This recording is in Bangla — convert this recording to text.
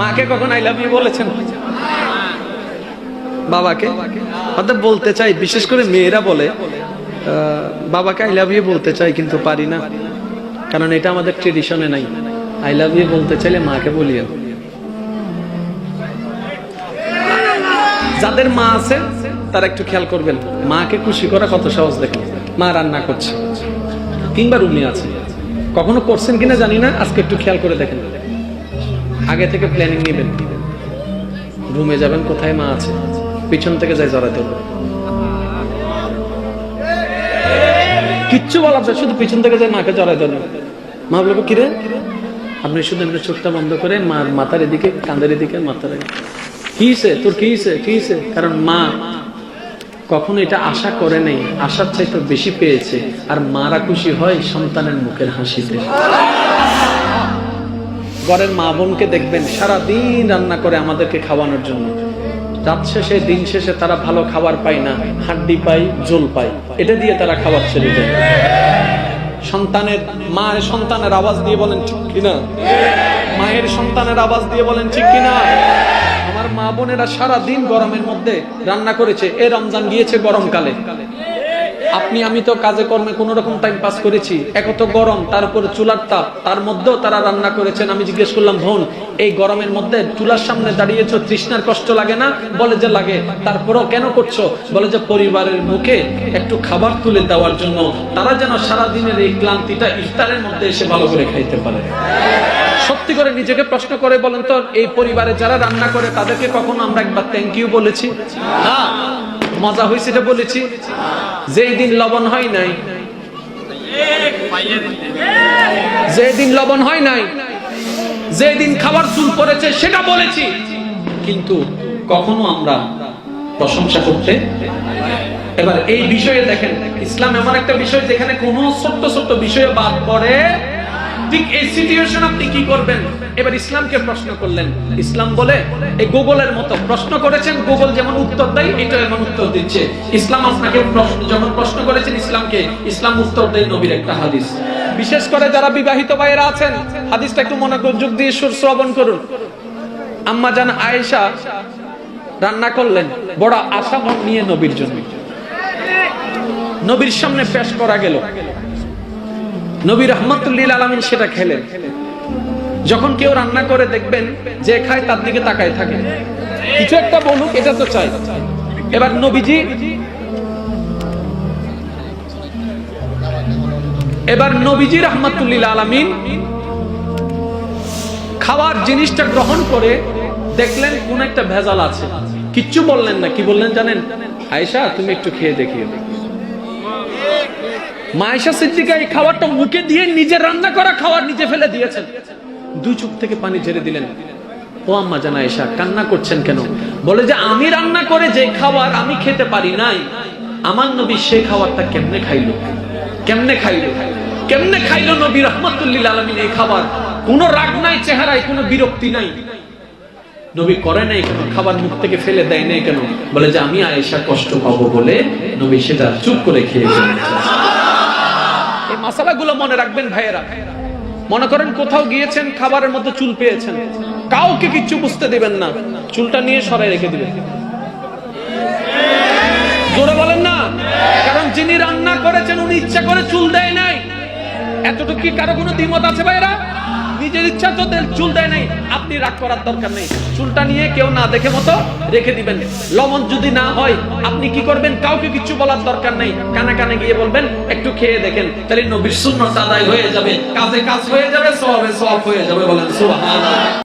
মাকে কখন আই লাভ ইউ বলেছেন? বাবাকে? অর্থাৎ বলতে চাই, বিশেষ করে মেয়েরা বলে বাবাকে আই লাভ ইউ বলতে চাই কিন্তু পারি না, কারণ এটা আমাদের ট্রেডিশনে নাই। আই লাভ ইউ বলতে চাইলে মাকে বলিয়েন। যাদের মা আছে তারা একটু খেয়াল করবেন, মাকে খুশি করা কত সহজ। দেখেন, মা রান্না করছে কিংবা রুমে আছে, কখনো করছেন কিনা জানি না, আজকে একটু খেয়াল করে দেখেন। আগে থেকে প্ল্যানিং নেবেন, রুমে যাবেন, কোথায় মা আছে, পিছন থেকে যাই জড়াতে হবে, কিচ্ছু বলার যায়, শুধু পিছন থেকে যাই মাকে জড়াতে হবে। মা বলবো কিরে, আপনি শুধু এমনি চোখটা বন্ধ করে মার মাথার এদিকে, কাঁধের এদিকে মাথার, কি হয়েছে তোর, কি হয়েছে, কি হয়েছে? কারণ মা কখনো এটা আশা করে নেই, আশার চাইতে বেশি পেয়েছে। আর মারা খুশি হয় সন্তানের মুখের হাসিতে। ঘরের মা বোনকে দেখবেন সারা দিন রান্না করে আমাদেরকে খাওয়ানোর জন্য, রাত শেষে দিন শেষে তারা ভালো খাবার পায় না, হাড্ডি পায়, জোল পায়, এটা দিয়ে তারা খাবার ছেড়ে দেয়। সন্তানের মায়ের সন্তানের আওয়াজ দিয়ে বলেন ঠিক কিনা? মায়ের সন্তানের আওয়াজ দিয়ে বলেন ঠিক কিনা? আমার মা বোনেরা সারা দিন গরমের মধ্যে রান্না করেছে। এই রমজান গিয়েছে গরমকালে, আপনি আমি তো কাজে কর্মে কোন রকম টাইম পাস করেছি, এক তো গরম, তার উপরে চুলার তাপ, তার মধ্যেও তারা রান্না করেছেন। আমি জিজ্ঞেস করলাম, বোন এই গরমের মধ্যে চুলার সামনে দাঁড়িয়েছো, তৃষ্ণার কষ্ট লাগে না? বলে যে লাগে। তারপরেও কেন করছো? বলে যে পরিবারের মুখে একটু খাবার তুলে দেওয়ার জন্য, তারা যেন সারাদিনের এই ক্লান্তিটা ইফতারের মধ্যে এসে ভালো করে খাইতে পারে। সত্যি করে নিজেকে প্রশ্ন করে বলেন তো, এই পরিবারে যারা রান্না করে তাদেরকে কখনো আমরা একবার থ্যাংক ইউ বলেছি? না। মজা হয়েছে এটা বলেছি? যেদিন লবণ হয় নাই, যেদিন লবণ হয় নাই, যেদিন খাবার চুল পড়েছে সেটা বলেছি, কিন্তু কখনো আমরা প্রশংসা করতে। এবার এই বিষয়ে দেখেন, ইসলাম এমন একটা বিষয় যেখানে কোনো ছোট্ট ছোট্ট বিষয়ে বাদ পড়ে। ঠিক এই সিচুয়েশন আপনি কি করবেন? এবার ইসলামকে প্রশ্ন করলেন, ইসলাম বলে এই গুগলের মতো প্রশ্ন করেছেন, গুগল যেমন উত্তর দেয় এটা এমন উত্তর দিচ্ছে। ইসলাম আপনাকে যখন প্রশ্ন করেছেন ইসলামকে, ইসলাম উত্তর দেয় নবীর একটা হাদিস। বিশেষ করে যারা বিবাহিত ভাইয়েরা আছেন, হাদিসটা একটু মনোযোগ দিয়ে শ্রবণ করুন। আম্মা জান আয়েশা রান্না করলেন বড় আশা মন নিয়ে নবীর জন্য, নবীর সামনে পেশ করা গেল। নবী রাহমাতুল্লিল আলামিন সেটা খেলেন। যখন কেউ রান্না করে দেখবেন যে খায় তার দিকে তাকায় থাকে, কিছু একটা বলুক, এটা তো চাই। এবার নবীজি রাহমাতুল্লিল আলামিন খাওয়ার জিনিসটা গ্রহণ করে দেখলেন কোন একটা ভেজাল আছে, কিচ্ছু বললেন না। কি বললেন জানেন? আয়েশা তুমি একটু খেয়ে দেখিও। মা আয়েশা সিদ্দিকা এই খাবারটা মুখে দিয়ে নিজে রান্না করা খাবার নিজে ফেলে দিয়েছেন, দুই চোখ থেকে পানি ঝেড়ে দিলেন। ও আম্মা জান আয়েশা কান্না করছেন কেন? বলে যে আমি রান্না করে যে খাবার আমি খেতে পারি নাই, আমার নবী সেই খাবারটা কেমনে খাইলো, কেমনে খাইলো, কেমনে খাইলো নবী রাহমাতুল্লিল আলামিন এই খাবার? কোনো রাগ নাই চেহারায়, কোনো বিরক্তি নাই। নবী করে নাই কেন? খাবার মুখ থেকে ফেলে দেয় নাই কেন? বলে যে আমি আয়েশা কষ্ট পাবো বলে নবী সেটা চুপ করে খেয়ে ফেলেন। এই মাসালাগুলো মনে রাখবেন ভাইয়েরা। মনে করেন কোথাও গিয়েছেন, খাবারের মধ্যে চুল পেয়েছেন, কাউকে কিচ্ছু বুঝতে দিবেন না, চুলটা নিয়ে সরাই রেখে দিবেন। জোরে বলেন না। কারণ যিনি রান্না করেছেন উনি ইচ্ছা করে চুল দেয় নাই। এতটুকু কি কারো কোনো দ্বিমত আছে ভাইয়েরা? নিজের ইচ্ছা তো চুল দেয় নাই, আপনি রাগ করার দরকার নেই, চুলটা নিয়ে কেউ না দেখে মতো রেখে দিবেন। লবণ যদি না হয় আপনি কি করবেন? কাউকে কিছু বলার দরকার নেই, কানে কানে গিয়ে বলবেন একটু খেয়ে দেখেন, তাহলে নবীর সুন্নাত আদায় হয়ে যাবে, কাজে কাজ হয়ে যাবে, সওয়াবে সওয়াব হয়ে যাবে। বলেন সুবহানাল্লাহ।